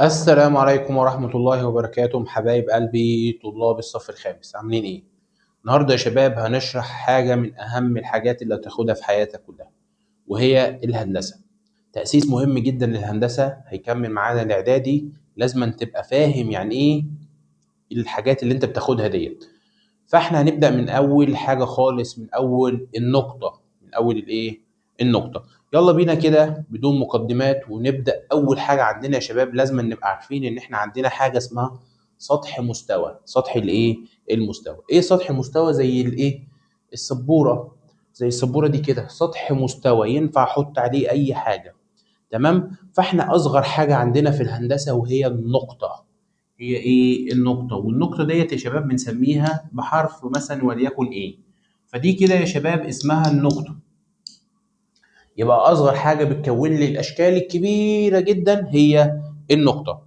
السلام عليكم ورحمة الله وبركاته حبايب قلبي طلاب الصف الخامس عاملين ايه؟ النهارده يا شباب هنشرح حاجة من أهم الحاجات اللي هتاخدها في حياتك كلها وهي الهندسة. تأسيس مهم جدا للهندسة هيكمل معانا الإعدادي. لازم تبقى فاهم يعني ايه الحاجات اللي انت بتاخدها ديت. فاحنا هنبدأ من أول حاجة خالص، من أول النقطة، من أول الإيه؟ النقطة. يلا بينا كده بدون مقدمات ونبدأ. أول حاجة عندنا يا شباب لازم نبقى عارفين إن إحنا عندنا حاجة اسمها سطح مستوى. سطح الإيه؟ المستوى. إيه سطح المستوى؟ زي الإيه؟ السبورة. زي السبورة دي كده سطح مستوى ينفع أحط عليه أي حاجة. تمام؟ فإحنا أصغر حاجة عندنا في الهندسة وهي النقطة. هي ايه النقطة؟ والنقطة ديت يا شباب بنسميها بحرف مثلا وليكن ايه. فدي كده يا شباب اسمها النقطة. يبقى أصغر حاجة بتكون لي الأشكال الكبيرة جدا هي النقطة.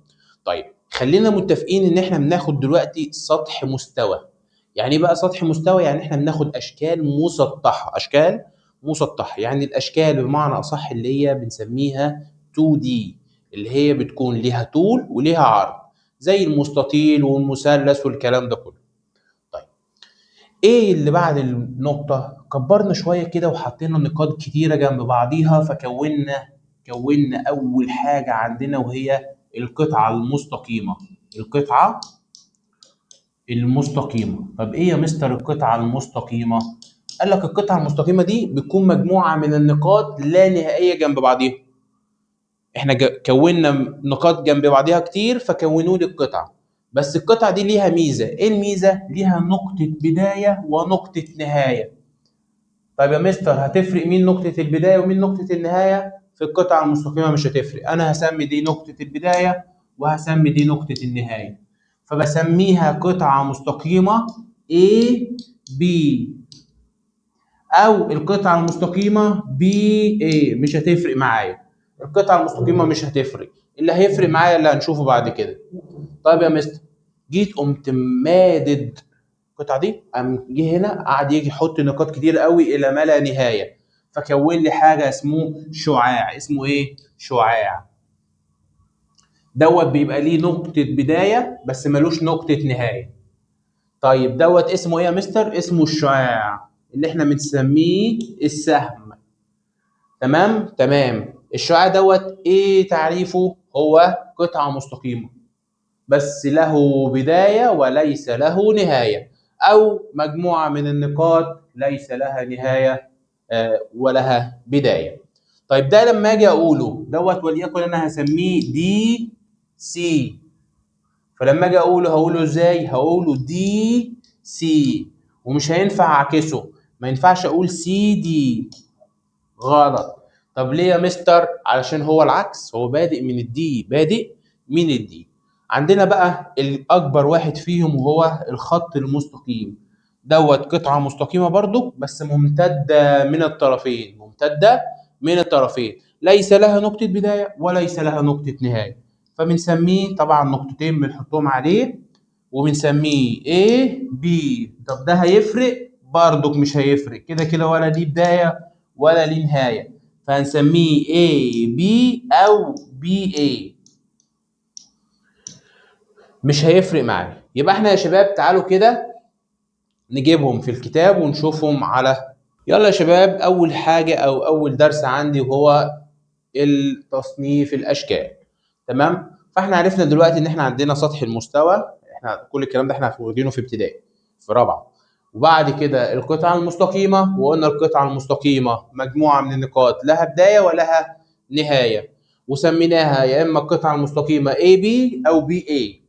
طيب خلينا متفقين إن إحنا بناخد دلوقتي سطح مستوى. يعني إيه بقى سطح مستوى؟ يعني إحنا بناخد أشكال مسطحة. أشكال مسطحة يعني الأشكال بمعنى أصح اللي هي بنسميها 2D، اللي هي بتكون ليها طول وليها عرض، زي المستطيل والمثلث والكلام ده كله. طيب ايه اللي بعد النقطة؟ كبرنا شوية كده وحطينا نقاط كتيرة جنب بعضيها فكونا أول حاجة عندنا وهي القطعة المستقيمة. القطعة المستقيمة. طب ايه يا مستر القطعة المستقيمة؟ قال لك القطعة المستقيمة دي بتكون مجموعة من النقاط لا نهائية جنب بعضيها. احنا كونا نقاط جنب بعضيها كتير فكونوا لي القطعة. بس القطعة دي ليها ميزة. ايه الميزة؟ ليها نقطة بداية ونقطة نهاية. طيب يا مستر هتفرق مين نقطة البداية ومين نقطة النهاية؟ في القطعة المستقيمة مش هتفرق. أنا هسمي دي نقطة البداية وهسمي دي نقطة النهاية. فبسميها قطعة مستقيمة A B، أو القطعة المستقيمة BA. مش هتفرق معايا. القطعة المستقيمة مش هتفرق. اللي هيفرق معايا اللي هنشوفه بعد كده. طيب يا مستر جيت قمت مادد القطعه دي، قام جه هنا قعد يجي يحط نقاط كتير قوي الى ما لا نهايه، فكون لي حاجه اسمه شعاع. اسمه ايه؟ شعاع. دوت بيبقى ليه نقطه بدايه بس ملوش نقطه نهايه. طيب دوت اسمه ايه يا مستر؟ اسمه الشعاع اللي احنا بنسميه السهم. تمام تمام. الشعاع دوت ايه تعريفه؟ هو قطعه مستقيمه بس له بداية وليس له نهاية، أو مجموعة من النقاط ليس لها نهاية ولها بداية. طيب ده لما أجي أقوله دوت وليكن أنا هسميه دي سي. فلما أجي أقوله هقوله إزاي؟ هقوله دي سي، ومش هينفع أعكسه. ما ينفعش أقول سي دي، غلط. طب ليه يا مستر؟ علشان هو العكس، هو بادئ من الدي، بادئ من الدي. عندنا بقى الأكبر واحد فيهم وهو الخط المستقيم. دوت قطعة مستقيمة برضو بس ممتدة من الطرفين. ممتدة من الطرفين، ليس لها نقطة بداية وليس لها نقطة نهاية. فبنسميه طبعا نقطتين بنحطهم عليه وبنسميه A B. طب ده هيفرق؟ برضك مش هيفرق. كده كده ولا ليه بداية ولا ليه نهاية، فهنسميه A B أو B A. مش هيفرق معايا. يبقى احنا يا شباب تعالوا كده نجيبهم في الكتاب ونشوفهم على. يلا يا شباب أول حاجة أو أول درس عندي وهو التصنيف الأشكال. تمام؟ فاحنا عرفنا دلوقتي إن احنا عندنا سطح المستوى. احنا كل الكلام ده احنا واخدينه في ابتدائي في رابعة. وبعد كده القطعة المستقيمة، وقلنا القطعة المستقيمة مجموعة من النقاط لها بداية ولها نهاية، وسميناها يا إما القطعة المستقيمة AB أو BA.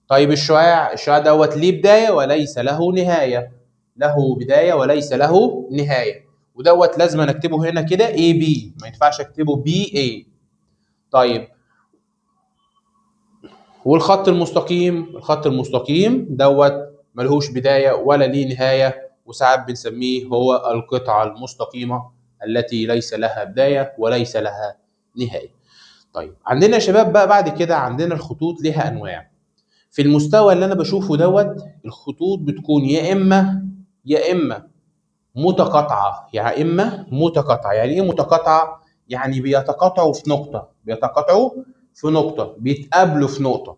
طيب الشعاع دوت ليه بداية وليس له نهاية. له بداية وليس له نهاية، ودوت لازم اكتبه هنا كده AB، ما ينفعش اكتبه BA. طيب والخط المستقيم، الخط المستقيم دوت ملهوش بداية ولا ليه نهاية، وساعات بنسميه هو القطعة المستقيمة التي ليس لها بداية وليس لها نهاية. طيب عندنا يا شباب بقى بعد كده عندنا الخطوط لها أنواع. في المستوى اللي أنا بشوفه دوت الخطوط بتكون يا إما متقاطعة، يا إما متقاطعة. يعني إيه متقاطعة؟ يعني بيتقاطعوا في نقطة، بيتقاطعوا في نقطة، بيتقابلوا في نقطة،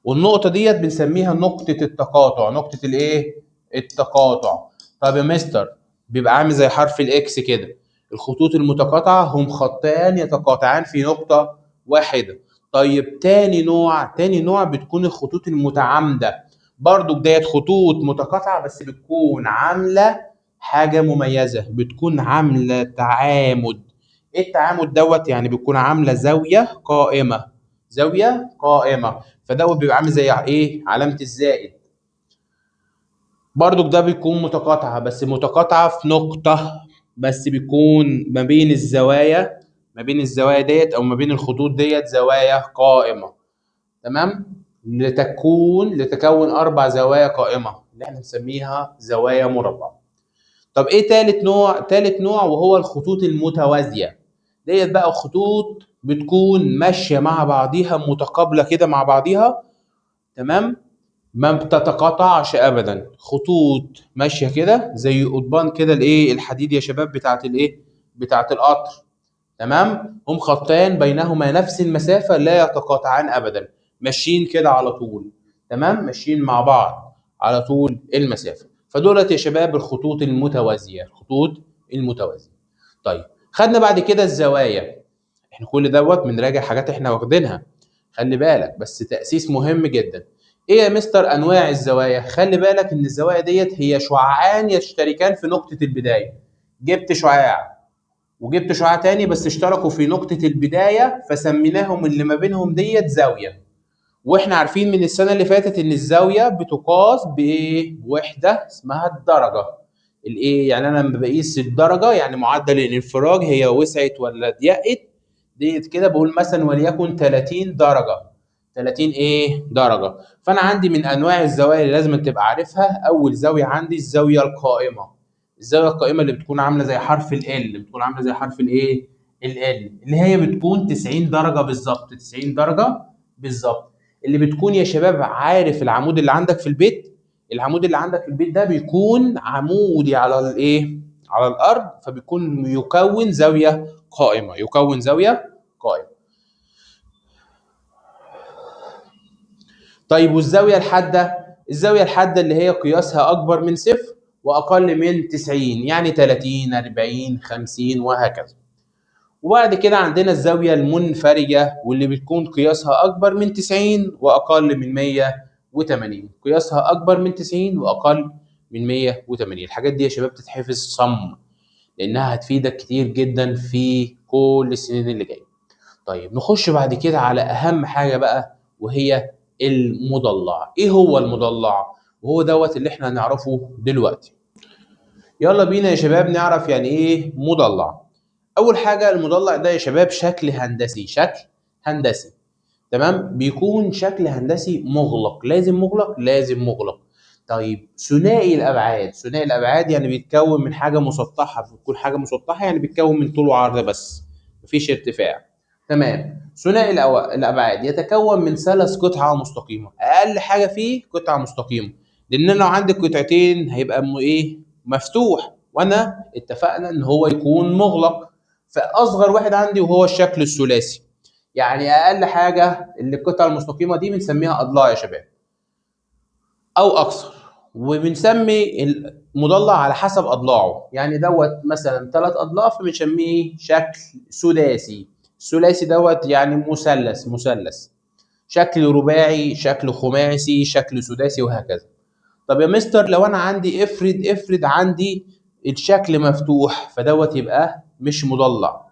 والنقطة ديت بنسميها نقطة التقاطع. نقطة الايه؟ التقاطع. طب يا مستر، بيبقى عامل زي حرف الاكس كده. الخطوط المتقاطعة هم خطان يتقاطعان في نقطة واحدة. طيب تاني نوع بتكون الخطوط المتعامدة. برضو بداية خطوط متقاطعة بس بتكون عاملة حاجة مميزة، بتكون عاملة تعامد. ايه التعامد دوت؟ يعني بتكون عاملة زاوية قائمة. زاوية قائمة. فدوت بيبقى عامل زي ايه؟ علامة الزائد. برضو ده بيكون متقاطعة بس متقاطعة في نقطة، بس بيكون ما بين الزوايا ديت او ما بين الخطوط ديت زوايا قائمة. تمام؟ لتكون 4 زوايا قائمة اللي احنا بنسميها زوايا مربع. طب ايه تالت نوع؟ تالت نوع وهو الخطوط المتوازية. ديت بقى خطوط بتكون ماشية مع بعضيها، متقابلة كده مع بعضيها. تمام؟ ما بتتقاطعش ابدا، خطوط ماشيه كده زي قضبان كده الايه الحديد يا شباب، بتاعت الايه؟ بتاعت القطر. تمام؟ هم خطان بينهما نفس المسافه لا يتقاطعان ابدا، ماشيين كده على طول. تمام؟ ماشيين مع بعض على طول المسافه. فدولت يا شباب الخطوط المتوازيه، الخطوط المتوازيه. طيب خدنا بعد كده الزوايا. احنا كل دوت بنراجع حاجات احنا واخدينها، خلي بالك، بس تأسيس مهم جدا. ايه يا مستر انواع الزوايا؟ خلي بالك ان الزوايا ديت هي شعاعان يشتركان في نقطة البداية. جبت شعاع وجبت شعاع تاني بس اشتركوا في نقطة البداية، فسميناهم اللي ما بينهم ديت زاوية. واحنا عارفين من السنة اللي فاتت ان الزاوية بتقاس بايه؟ وحدة اسمها الدرجة. الايه يعني؟ انا لما بقيس الدرجة يعني معدل الانفراج، هي وسعت ولا ضيقت، ديت كده بقول مثلا وليكن 30 درجة. 30 ايه؟ درجة. فانا عندي من انواع الزوايا اللي لازم تبقى عارفها، اول زاوية عندي الزاوية القائمة. الزاوية القائمة اللي بتكون عاملة زي حرف ال، اللي بتكون عاملة زي حرف الايه؟ ال، اللي هي بتكون 90 درجة بالظبط. 90 درجة بالظبط. اللي بتكون يا شباب، عارف العمود اللي عندك في البيت؟ العمود اللي عندك في البيت ده بيكون عمودي على الايه؟ على الارض، فبيكون يكون زاوية قائمة، يكون زاوية قائمة. طيب والزاوية الحادة؟ الزاوية الحادة اللي هي قياسها أكبر من صفر وأقل من 90، يعني 30 40 50 وهكذا. وبعد كده عندنا الزاوية المنفرجة، واللي بتكون قياسها أكبر من 90 وأقل من 180. قياسها أكبر من 90 وأقل من 180. الحاجات دي يا شباب تتحفظ صم، لأنها هتفيدك كتير جدا في كل السنين اللي جاية. طيب نخش بعد كده على أهم حاجة بقى، وهي المضلع. إيه هو المضلع؟ وهو دوت اللي إحنا هنعرفه دلوقتي. يلا بينا يا شباب نعرف يعني إيه مضلع. اول حاجه المضلع ده يا شباب شكل هندسي، شكل هندسي. تمام؟ بيكون شكل هندسي مغلق. لازم مغلق، لازم مغلق. طيب ثنائي الابعاد. ثنائي الابعاد يعني بيتكون من حاجه مسطحه. بتكون حاجه مسطحه يعني بيتكون من طول وعرض بس، مفيش ارتفاع. تمام؟ ثنائي الابعاد يتكون من 3 قطع مستقيمه. اقل حاجه فيه قطعه مستقيمه، لان لو عندي قطعتين هيبقى ايه؟ مفتوح، وانا اتفقنا ان هو يكون مغلق. فاصغر واحد عندي وهو الشكل الثلاثي. يعني اقل حاجه اللي القطعه المستقيمه دي بنسميها اضلاع يا شباب، او اكثر. وبنسمي المضلع على حسب اضلاعه، يعني دوت مثلا 3 اضلاع فبنسميه شكل سداسي. الثلاثي دوت يعني مثلث. شكل رباعي، شكل خماسي، شكل سداسي، وهكذا. طب يا مستر لو انا عندي افرض عندي الشكل مفتوح، فدوت يبقى مش مضلع.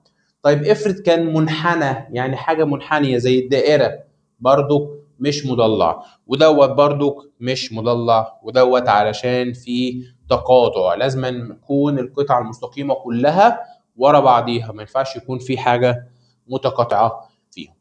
طيب افرض كان منحنى، يعني حاجه منحنيه زي الدائره، برضو مش مضلع. ودوت برضو مش مضلع. ودوت علشان في تقاطع، لازم تكون القطعه المستقيمه كلها ورا بعضيها، ما ينفعش يكون في حاجه متقاطعه فيهم.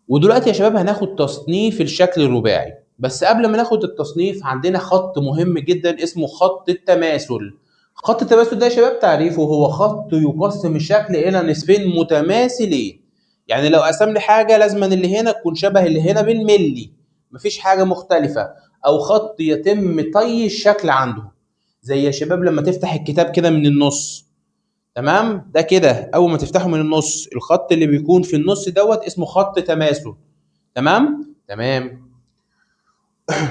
ودلوقتي يا شباب هناخد تصنيف الشكل الرباعي. بس قبل ما ناخد التصنيف عندنا خط مهم جدا اسمه خط التماثل. خط التماثل ده يا شباب تعريفه هو خط يقسم الشكل الى نصفين متماثلين. يعني لو قسم لي حاجه لازم اللي هنا تكون شبه اللي هنا بالملي، مفيش حاجه مختلفه. او خط يتم طي الشكل عنده، زي يا شباب لما تفتح الكتاب كده من النص. تمام. ده كده اول ما تفتحه من النص، الخط اللي بيكون في النص دوت اسمه خط تماثل. تمام تمام.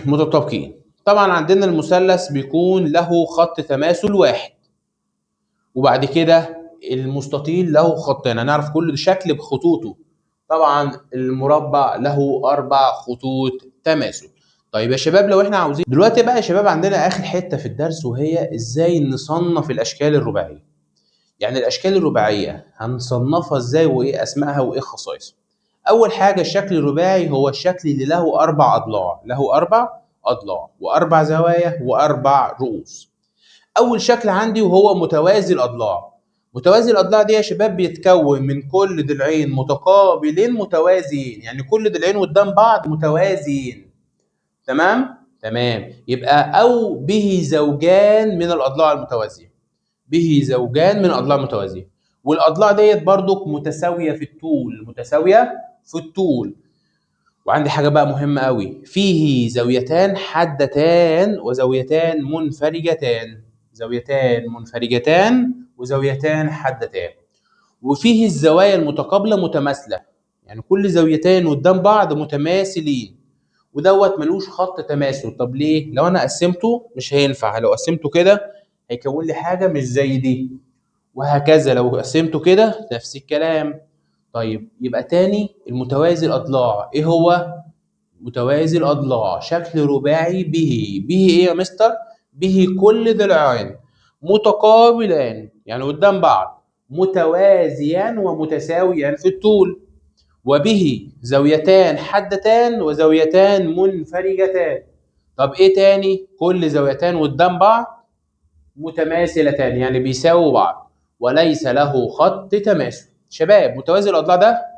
متطابقين. طبعا عندنا المثلث بيكون له خط تماثل واحد، وبعد كده المستطيل له خطين، هنعرف كل شكل بخطوطه. طبعا المربع له 4 خطوط تماثل. طيب يا شباب، لو احنا عاوزين دلوقتي بقى يا شباب، عندنا اخر حته في الدرس وهي ازاي نصنف الاشكال الرباعيه. يعني الاشكال الرباعيه هنصنفها ازاي، وايه اسمائها، وايه خصائصها. اول حاجه الشكل الرباعي هو الشكل اللي له 4 اضلاع، له 4 اضلاع واربع زوايا واربع رؤوس. اول شكل عندي وهو متوازي الاضلاع. متوازي الاضلاع دي يا شباب بيتكون من كل ضلعين متقابلين متوازيين، يعني كل ضلعين قدام بعض متوازيين. تمام تمام. يبقى او به زوجان من الاضلاع المتوازيه، به زوجان من الاضلاع المتوازيه. والاضلاع ديت برضك متساويه في الطول، متساويه في الطول. وعندي حاجة بقى مهمة قوي، فيه زاويتان حادتان وزاويتان منفرجتان. زاويتان منفرجتان وزاويتان حادتان. وفيه الزوايا المتقابلة متماثلة، يعني كل زاويتين قدام بعض متماثلين. ودوت ملوش خط تماثل. طب ليه؟ لو انا قسمته مش هينفع، لو قسمته كده هيكون لي حاجة مش زي دي، وهكذا لو قسمته كده نفس الكلام. طيب يبقى تاني، المتوازي الأضلاع إيه هو؟ متوازي الأضلاع شكل رباعي به إيه يا مستر؟ به كل ضلعين متقابلان يعني قدام بعض، متوازيان ومتساويان في الطول، وبه زاويتان حادتان وزاويتان منفرجتان. طب إيه تاني؟ كل زاويتان قدام بعض متماثلتان يعني بيساووا بعض، وليس له خط تماثل. شباب، متوازي الأضلاع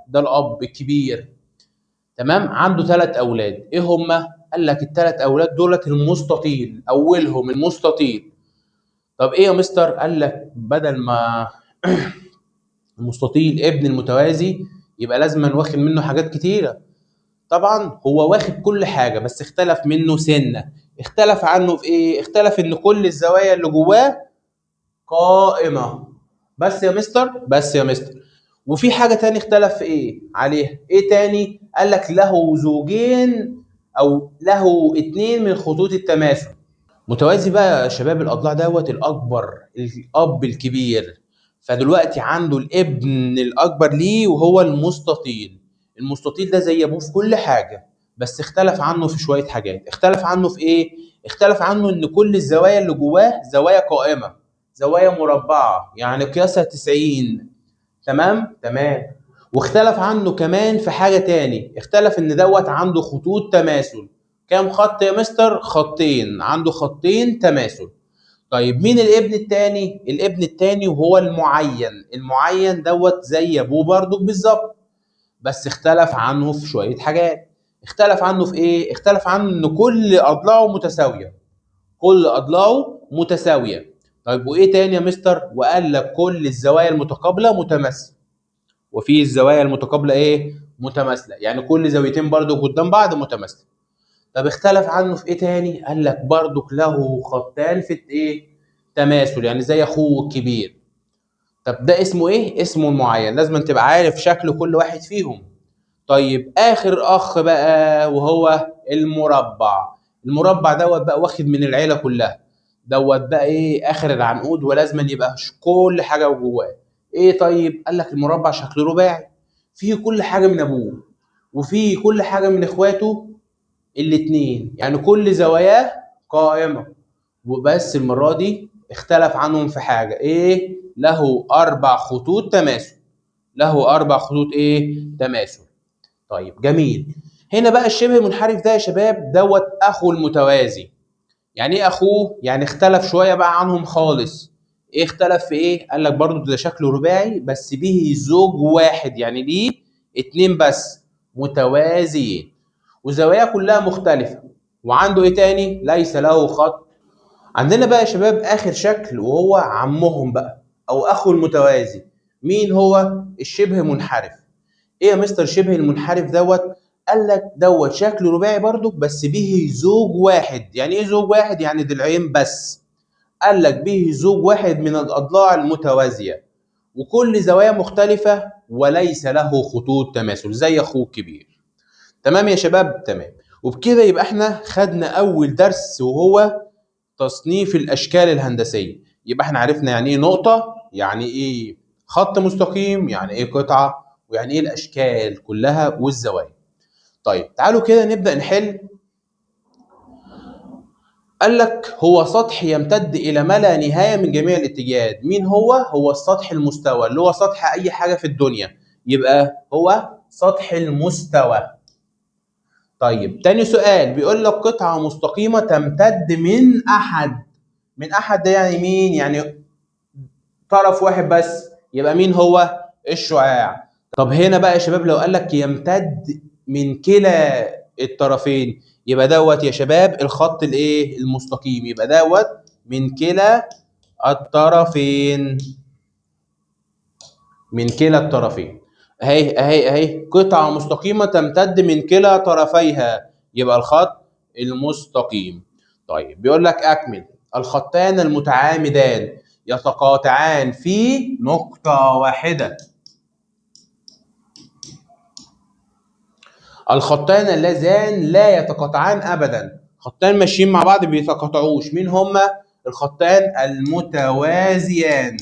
ده الأب الكبير. تمام. عنده 3 اولاد، ايه هما؟ قال لك ال3 اولاد دولت المستطيل، اولهم المستطيل. طب ايه يا مستر؟ قال لك بدل ما المستطيل ابن المتوازي يبقى لازم واخد منه حاجات كتيره. طبعا هو واخد كل حاجه، بس اختلف منه سنه. اختلف عنه في ايه؟ اختلف ان كل الزوايا اللي جواه قائمه. بس يا مستر، بس يا مستر. وفي حاجة تاني اختلف في ايه عليها، ايه تاني؟ قال لك له زوجين او له 2 من خطوط التماثل. متوازي بقى يا شباب الاضلاع دوت الاكبر، الاب الكبير. فدلوقتي عنده الابن الاكبر ليه وهو المستطيل. المستطيل ده زي ابوه في كل حاجة، بس اختلف عنه في شوية حاجات. اختلف عنه في ايه؟ اختلف عنه ان كل الزوايا اللي جواه زوايا قائمة، زوايا مربعة يعني قياسها 90. تمام تمام. واختلف عنه كمان في حاجة تاني، اختلف ان دوت عنده خطوط تماثل. كام خط يا مستر؟ خطين، عنده خطين تماثل. طيب مين الابن التاني؟ الابن التاني وهو المعين. المعين دوت زي ابوه برضو بالظبط، بس اختلف عنه في شوية حاجات. اختلف عنه في ايه؟ اختلف عنه ان كل اضلاعه متساوية، كل اضلاعه متساوية. طيب وايه تاني يا مستر؟ وقال لك كل الزوايا المتقابلة متماثلة. وفي الزوايا المتقابله ايه؟ متماثله، يعني كل زاويتين برضو قدام بعض متماثله. طب اختلف عنه في ايه تاني؟ قال لك برضو له خطان في ايه؟ تماثل، يعني زي اخوه الكبير. طب ده اسمه ايه؟ اسمه المعين، لازم تبقى عارف شكل كل واحد فيهم. طيب اخر اخ بقى وهو المربع. المربع دوت بقى واخد من العيله كلها، دوت بقى ايه؟ اخر العنقود، ولازم يبقى كل حاجه جواه. ايه طيب؟ قال لك المربع شكله رباعي، فيه كل حاجه من ابوه وفيه كل حاجه من اخواته الاتنين، يعني كل زواياه قائمه. وبس المره دي اختلف عنهم في حاجه، ايه؟ له 4 خطوط تماثل، له 4 خطوط ايه؟ تماثل. طيب جميل. هنا بقى الشبه منحرف ده يا شباب دوت اخو المتوازي. يعني ايه اخوه؟ يعني اختلف شويه بقى عنهم خالص. ايه اختلف في ايه؟ قال لك برضو ده شكله رباعي بس به زوج واحد، يعني ليه 2 بس متوازيين، وزواياه كلها مختلفه. وعنده ايه تاني؟ ليس له خط. عندنا بقى يا شباب اخر شكل وهو عمهم بقى او اخو المتوازي. مين هو؟ الشبه منحرف. ايه يا مستر شبه المنحرف دوت؟ قال لك دوت شكله رباعي برضو بس به زوج واحد. يعني ايه زوج واحد؟ يعني ضلعين بس. قال لك به زوج واحد من الاضلاع المتوازيه. وكل زوايا مختلفة وليس له خطوط تماثل زي أخوه الكبير. تمام يا شباب؟ تمام. وبكده يبقى احنا خدنا أول درس وهو تصنيف الأشكال الهندسية. يبقى احنا عرفنا يعني إيه نقطة، يعني إيه خط مستقيم، يعني إيه قطعة، ويعني إيه الأشكال كلها والزوايا. طيب تعالوا كده نبدأ نحل. قال لك هو سطح يمتد إلى ما لا نهاية من جميع الاتجاهات. مين هو؟ هو السطح المستوى اللي هو سطح أي حاجة في الدنيا، يبقى هو سطح المستوى. طيب تاني سؤال بيقول لك قطعة مستقيمة تمتد من أحد ده يعني مين؟ يعني طرف واحد بس، يبقى مين هو؟ الشعاع. طب هنا بقى يا شباب لو قال لك يمتد من كلا الطرفين، يبقى دوت يا شباب الخط الايه؟ المستقيم. يبقى دوت من كلا الطرفين، من كلا الطرفين. اهي قطعة مستقيمة تمتد من كلا طرفيها، يبقى الخط المستقيم. طيب بيقول لك اكمل. الخطان المتعامدان يتقاطعان في نقطة واحدة. الخطان اللذان لا يتقاطعان ابدا. خطان ماشيين مع بعض بيتقاطعوش، مين هما؟ الخطان المتوازيان.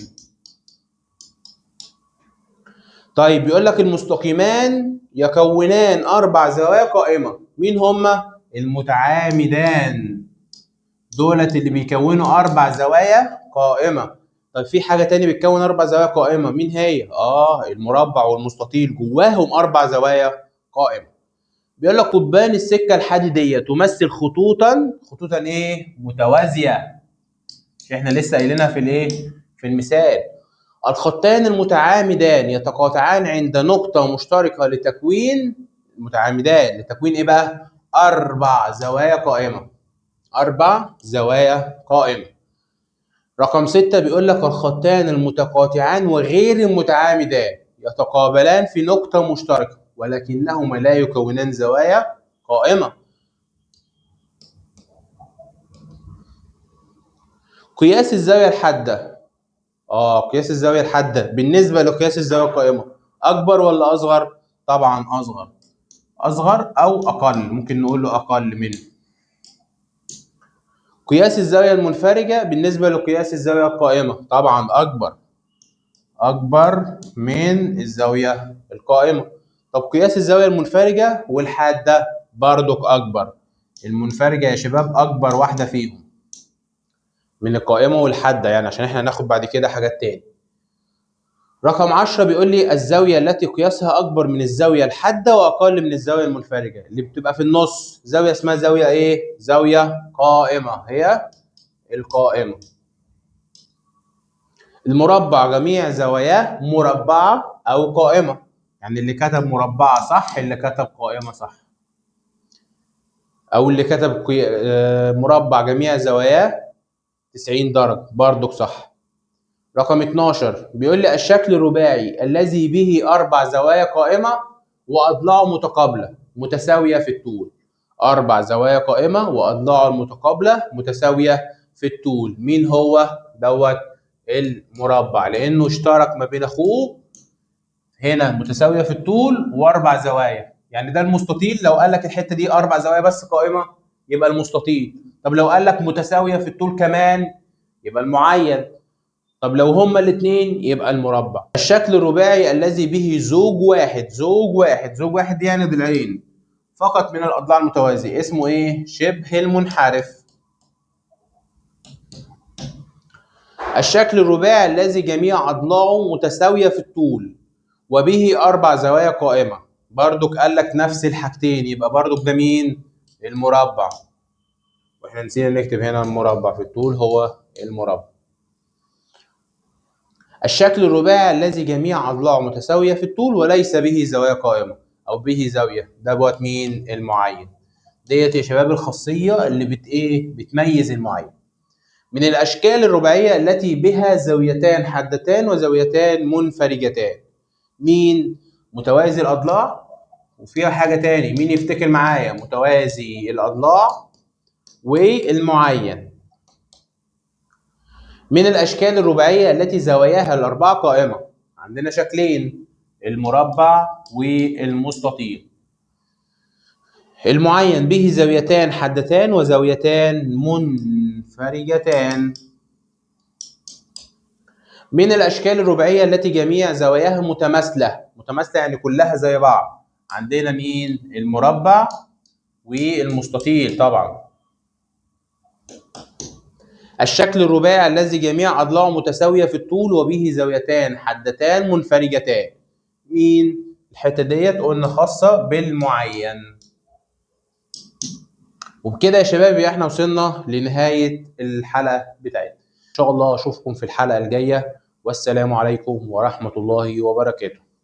طيب بيقول لك المستقيمان يكونان اربع زوايا قائمه، مين هما؟ المتعامدان. دولت اللي بيكونوا اربع زوايا قائمه. طيب في حاجه تاني بتكون اربع زوايا قائمه، مين هي؟ المربع والمستطيل جواهم اربع زوايا قائمه. بيقول لك قضبان السكه الحديديه تمثل خطوطا ايه؟ متوازيه. احنا لسه قايلينها في الايه؟ في المثال. الخطان المتعامدان يتقاطعان عند نقطة مشتركة لتكوين ايه بقى؟ أربع زوايا قائمة. أربع زوايا قائمة. رقم 6 بيقول لك الخطان المتقاطعان وغير المتعامدان يتقابلان في نقطة مشتركة ولكنهما لا يكونان زوايا قائمة. قياس الزاوية الحادة. قياس الزاوية الحادة بالنسبة لقياس الزاوية القائمة أكبر ولا أصغر؟ طبعا أصغر. أصغر أو أقل، ممكن نقول له أقل منه. قياس الزاوية المنفرجة بالنسبة لقياس الزاوية القائمة طبعا أكبر من الزاوية القائمة. طب قياس الزاوية المنفرجة والحادة بردك أكبر. المنفرجة يا شباب أكبر واحدة فيهم من القائمة والحادة، يعني عشان احنا هناخد بعد كده حاجات تاني. رقم 10 بيقول لي الزاوية التي قياسها أكبر من الزاوية الحادة وأقل من الزاوية المنفرجة، اللي بتبقى في النص زاوية اسمها زاوية إيه؟ زاوية قائمة، هي القائمة. المربع جميع زواياه مربعة أو قائمة، يعني اللي كتب مربعة صح، اللي كتب قائمة صح. أو اللي كتب مربع جميع زواياه 90 درجة برضك صح. رقم 12 بيقول لي الشكل الرباعي الذي به أربع زوايا قائمة وأضلاعه متقابلة متساوية في الطول. أربع زوايا قائمة وأضلاعه المتقابلة متساوية في الطول، مين هو؟ دوت المربع، لأنه اشترك ما بين أخوه هنا متساوية في الطول وأربع زوايا. يعني ده المستطيل، لو قال لك الحتة دي أربع زوايا بس قائمة يبقى المستطيل. طب لو قال لك متساوية في الطول كمان يبقى المعين. طب لو هما الاثنين يبقى المربع. الشكل الرباعي الذي به زوج واحد يعني ضلعين فقط من الاضلاع المتوازيه اسمه ايه؟ شبه المنحرف. الشكل الرباعي الذي جميع اضلاعه متساويه في الطول وبه اربع زوايا قائمه، برضك قال لك نفس الحاجتين، يبقى برضك ده مين؟ المربع. واحنا نسينا نكتب هنا المربع في الطول هو المربع. الشكل الرباعي الذي جميع أضلاعه متساوية في الطول وليس به زوايا قائمة أو به زاوية، ده بوت مين؟ المعين. ديت يا شباب الخاصية اللي بتميز المعين. من الأشكال الرباعية التي بها زاويتان حادتان وزاويتان منفرجتان، مين؟ متوازي الأضلاع. وفيها حاجة تاني، مين يفتكر معايا؟ متوازي الأضلاع والمعين. من الأشكال الرباعية التي زواياها الأربعة قائمة، عندنا شكلين، المربع والمستطيل. المعين به زاويتان حادتان وزاويتان منفرجتان. من الأشكال الرباعية التي جميع زواياها متماثلة، متماثلة يعني كلها زي بعض. عندنا مين؟ المربع والمستطيل طبعا. الشكل الرباعي الذي جميع أضلاعه متساوية في الطول وبه زاويتان حادتان منفرجتان. مين؟ الحتة ديت قلنا خاصة بالمعين. وبكده يا شباب احنا وصلنا لنهاية الحلقة بتاعتنا. إن شاء الله أشوفكم في الحلقة الجاية، والسلام عليكم ورحمة الله وبركاته.